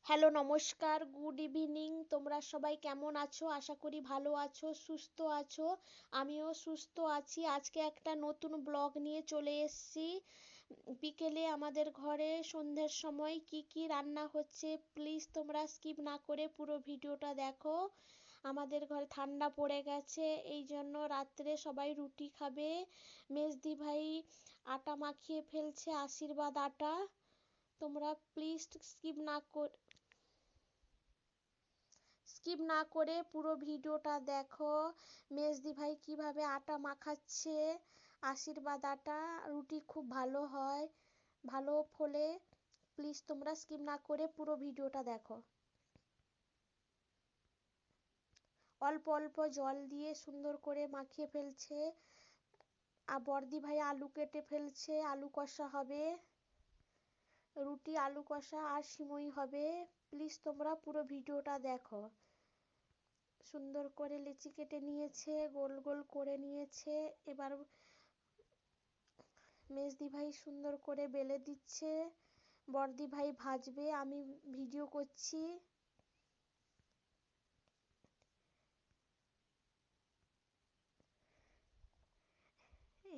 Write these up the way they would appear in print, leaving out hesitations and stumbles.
Hello নমস্কার, good evening. তোমরা সবাই কেমন আছো? আশা করি ভালো আছো, সুস্থ আছো। আমিও সুস্থ আছি। আজকে একটা নতুন ব্লগ নিয়ে চলে এসেছি। বিকেলে আমাদের ঘরে সন্ধ্যের সময় কি কি রান্না হচ্ছে প্লিজ তোমরা স্কিপ না করে পুরো ভিডিওটা দেখো। আমাদের ঘরে ঠান্ডা পড়ে গেছে, এই জন্য রাত্রে সবাই রুটি খাবে। মেজদি ভাই আটা মাখিয়ে ফেলছে, আশীর্বাদ আটা। তোমরা প্লিজ স্কিপ না করে পুরো ভিডিওটা দেখো। মেজদি ভাই কিভাবে আটা মাখাচ্ছে, আশীর্বাদ আটা। রুটি খুব ভালো হয়, ভালো ফোলে। প্লিজ তোমরা স্কিপ না করে পুরো ভিডিওটা দেখো। অল্প অল্প জল দিয়ে সুন্দর করে মাখিয়ে ফেলছে। আর বর্দি ভাই আলু কেটে ফেলছে, আলু কষা হবে। রুটি, আলু কষা আর সিমুই হবে। প্লিজ তোমরা পুরো ভিডিওটা দেখো। সুন্দর করে লেচি কেটে নিয়েছে, গোল গোল করে নিয়েছে। এবার মেজদি ভাই সুন্দর করে বেলে দিচ্ছে, বর্দি ভাই ভাজবে, আমি ভিডিও করছি।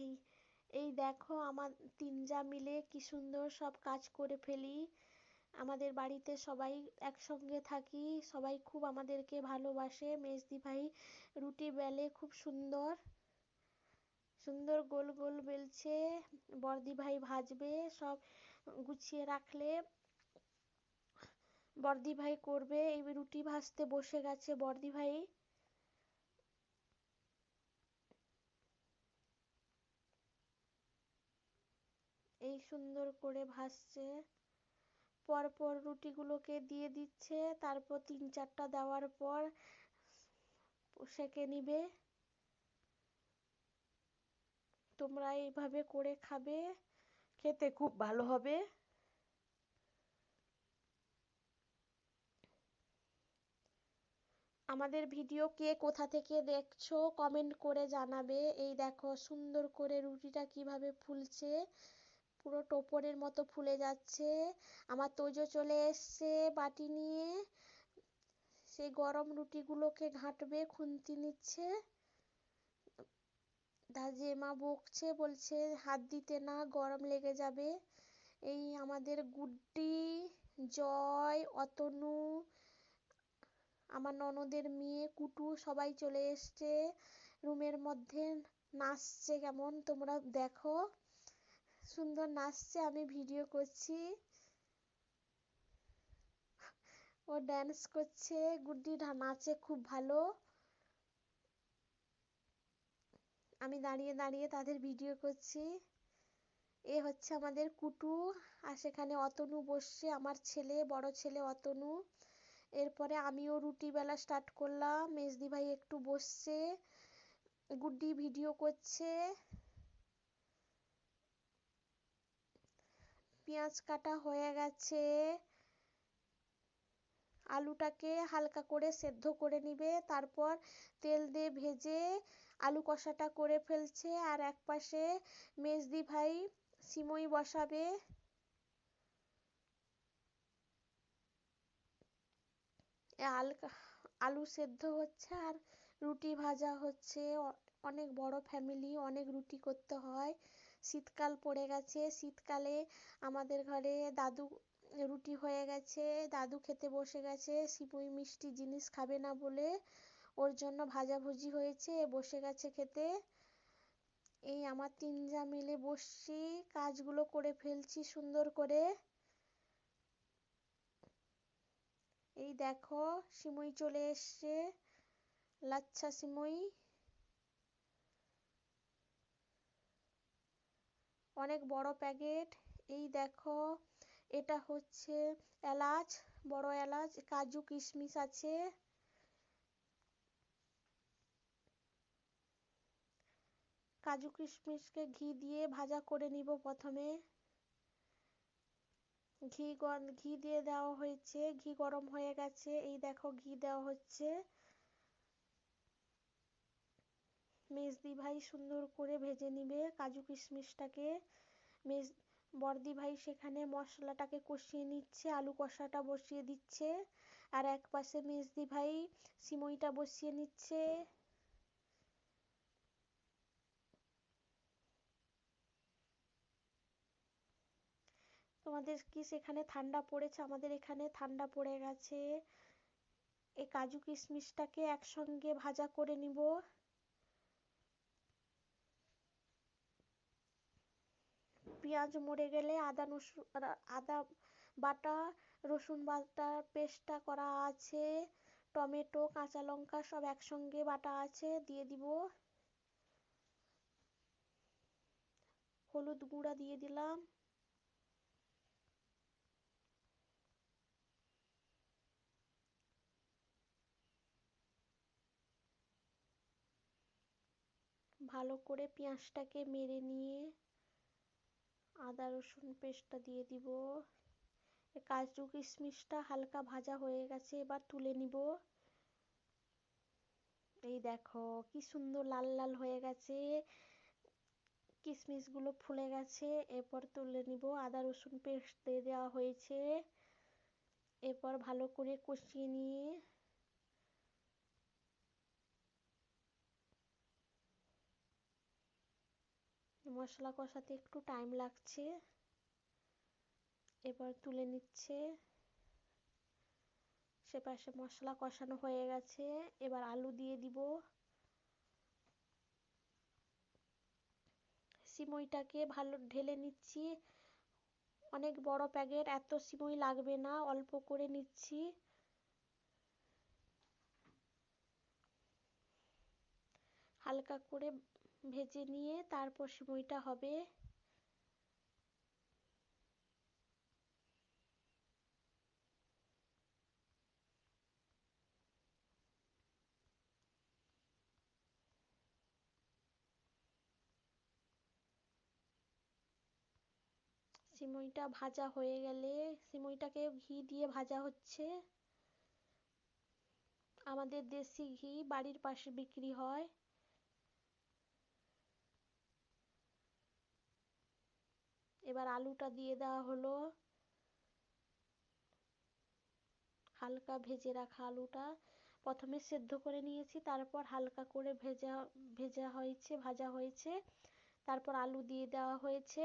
এই এই দেখো আমার তিনজা মিলে কি সুন্দর সব কাজ করে ফেলি। আমাদের বাড়িতে সবাই একসঙ্গে থাকি, সবাই খুব আমাদেরকে ভালোবাসে। মেজদি ভাই রুটি বেলে খুব সুন্দর সুন্দর গোল গোল বেলছে। বর্দি ভাই ভাজবে, সব গুছিয়ে রাখলে বর্দি ভাই করবে। এই রুটি ভাজতে বসে গেছে বর্দি ভাই। এই সুন্দর করে ভাজছে, পরপর রুটিগুলোকে দিয়ে দিচ্ছে, তারপর তিন চারটা দেওয়ার পর সেঁকে নিবে। তোমরা এইভাবে করে খাবে, খেতে খুব ভালো হবে। আমাদের ভিডিও কে কোথা থেকে দেখছো কমেন্ট করে জানাবে। এই দেখো সুন্দর করে রুটিটা কিভাবে ফুলছে, পুরো টোপরের মতো ফুলে যাচ্ছে। আমার তোজো চলে এসছে বাটি নিয়ে, সেই গরম রুটিগুলোকে ঘাঁটবে, খুন্তি নিচ্ছে। জেমা বকছে, বলছে হাত দিতে না, গরম লেগে যাবে। এই আমাদের গুড্ডি, জয়, অতনু, আমার ননদের মেয়ে কুটু সবাই চলে এসছে রুমের মধ্যে। নাচছে কেমন তোমরা দেখো, সুন্দর নাচছে, আমি ভিডিও করছি। ও ড্যান্স করছে, গুড্ডি নাচে খুব ভালো। আমি দাঁড়িয়ে দাঁড়িয়ে তাদের ভিডিও করছি। এ হচ্ছে আমাদের কুটু, আর সেখানে অতনু বসছে, আমার ছেলে, বড় ছেলে অতনু। এরপরে আমিও রুটি বেলা স্টার্ট করলাম, মেজদি ভাই একটু বসছে, গুড্ডি ভিডিও করছে। পেঁয়াজ কাটা হয়ে গেছে, আলুটাকে হালকা করে সেদ্ধ করে নিবে, তারপর তেল দিয়ে ভেজে আলু কষাটা করে ফেলছে। আর এক পাশে মেজদি ভাই সিমই বসাবে। আলু সেদ্ধ হচ্ছে আর রুটি ভাজা হচ্ছে। অনেক বড় ফ্যামিলি, অনেক রুটি করতে হয়। শীতকাল পড়ে গেছে, শীতকালে আমাদের ঘরে দাদু রুটি হয়ে গেছে, দাদু খেতে বসে গেছে। সিমুই মিষ্টি জিনিস খাবে না বলে ওর জন্য ভাজাভুজি হয়েছে, বসে গেছে খেতে। এই আমার তিনজা মিলে বসছি, কাজগুলো করে ফেলছি সুন্দর করে। এই দেখো সিমুই চলে এসছে, লাচ্ছা সিমুই, অনেক বড় প্যাকেট। এই দেখো এটা হচ্ছে এলাচ, বড় এলাচ, কাজু কিশমিশ আছে। কাজু কিশমিশকে ঘি দিয়ে ভাজা করে নিব প্রথমে। ঘি দিয়ে দেওয়া হয়েছে, ঘি গরম হয়ে গেছে, এই দেখো ঘি দেওয়া হচ্ছে। মেজদি ভাই সুন্দর করে ভেজে নিবে কাজু কিশমিশটাকে। মেজ বর্দি ভাই সেখানে মশলাটাকে কষিয়ে নিচ্ছে, আলু কষাটা বসিয়ে দিচ্ছে, আর এক পাশে মেজদি ভাই সিমইটা বসিয়ে নিচ্ছে। তোমাদের কি সেখানে ঠান্ডা পড়েছে? আমাদের এখানে ঠান্ডা পড়ে গেছে। এই কাজু কিশমিশটাকে একসঙ্গে ভাজা করে নিব। পেঁয়াজ মরে গেলে আদা বাটা, রসুন বাটা পেস্টটা করা আছে, টমেটো কাঁচা লঙ্কা সব একসঙ্গে বাটা আছে দিয়ে দিব। হলুদ গুঁড়া দিয়ে দিলাম। ভালো করে পেঁয়াজটাকে মেরে নিয়ে আদা রসুন পেস্টটা দিয়ে দিব। কাজু কিশমিশটা হালকা ভাজা হয়ে গেছে, এবার তুলে নিব। এই দেখো কি সুন্দর লাল লাল হয়ে গেছে, কিশমিশগুলো ফুলে গেছে। এরপর তুলে নিব। আদা রসুন পেস্ট দিয়ে দেওয়া হয়েছে। এরপর ভালো করে কষিয়ে নিয়ে মশলা কষাতে একটু টাইম লাগছে। এবার তুলে নিচ্ছে। সেপাশে মশলা কষানো হয়ে গেছে, এবার আলু দিয়ে দিব। সিমইটাকে ভালো ঢেলে নিচ্ছি। অনেক বড় প্যাকেট, এত সিমই লাগবে না, অল্প করে নিচ্ছি। হালকা করে ভেজে নিয়ে তারপর সিমইটা হবে। সিমইটা ভাজা হয়ে গেলে সিমইটাকে ঘি দিয়ে ভাজা হচ্ছে। আমাদের দেশি ঘি বাড়ির পাশে বিক্রি হয়। এবার আলুটা দিয়ে দেওয়া হলো। হালকা ভেজে রাখা আলুটা প্রথমে সেদ্ধ করে নিয়েছি, তারপর হালকা করে ভাজা হয়েছে। তারপর আলু দিয়ে দেওয়া হয়েছে।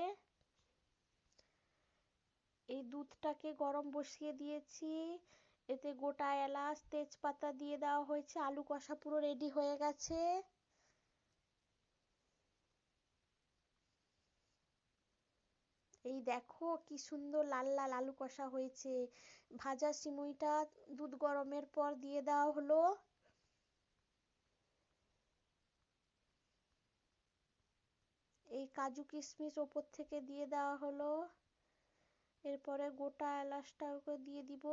এই দুধটাকে গরম বসিয়ে দিয়েছি, এতে গোটা এলাচ তেজপাতা দিয়ে দেওয়া হয়েছে। আলু কষা পুরো রেডি হয়ে গেছে। এই দেখো কি সুন্দর লাল লাল আলু কষা হয়েছে। ভাজা সিমইটা দুধ গরমের পর দিয়ে দেওয়া হলো। এই কাজু কিশমিশ ওপর থেকে দিয়ে দেওয়া হলো। এরপরে গোটা এলাচটাকে দিয়ে দিব।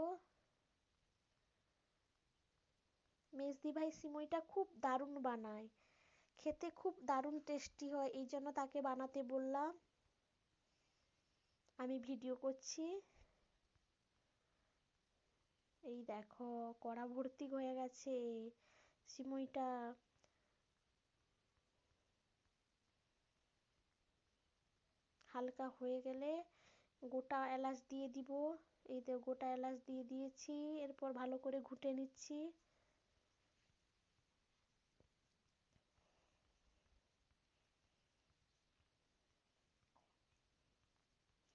মেজদি ভাই সিমইটা খুব দারুণ বানায়, খেতে খুব দারুণ টেস্টি হয়, এই জন্য তাকে বানাতে বললাম। আমি ভিডিও করছি। এই দেখো কড়া ভর্তি হয়ে গেছে সিমইটা। হালকা হয়ে গেলে গোটা এলাচ দিয়ে দিব। এই তো গোটা এলাচ দিয়ে দিয়েছি। এরপর ভালো করে ঘুটে নিচ্ছি।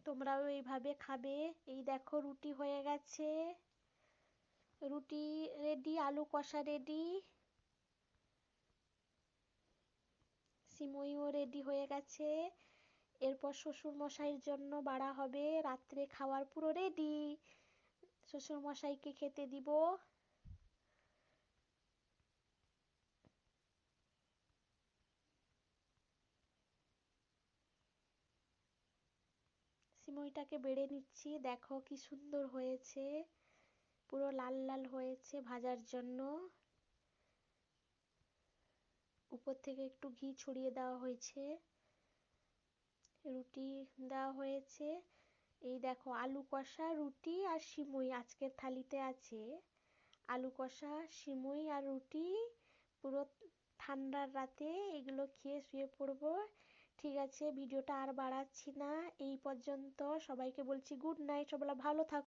তোমরাও এইভাবে খাবে। এই দেখো রুটি হয়ে গেছে। রুটি রেডি, আলু কষা রেডি, সিমইও রেডি হয়ে গেছে। এরপর শ্বশুর মশাইয়ের জন্য বাড়া হবে, রাত্রে খাওয়ার পুরো রেডি। শ্বশুর মশাইকে খেতে দিব। সিমইটাকে বেড়ে নিচ্ছি, দেখো কি সুন্দর হয়েছে, পুরো লাল লাল হয়েছে ভাজার জন্য। উপর থেকে একটু ঘি ছড়িয়ে দেওয়া হয়েছে। রুটি দেওয়া হয়েছে। এই দেখো আলু কষা, রুটি আর সিমই আজকের থালিতে আছে। আলু কষা, সিমই আর রুটি। পুরো ঠান্ডার রাতে এগুলো খেয়ে শুয়ে পড়বো। ঠিক আছে ভিডিওটা আর বাড়াচ্ছি না, এই পর্যন্ত। সবাইকে বলছি গুড নাইট, সবাই ভালো থাকো।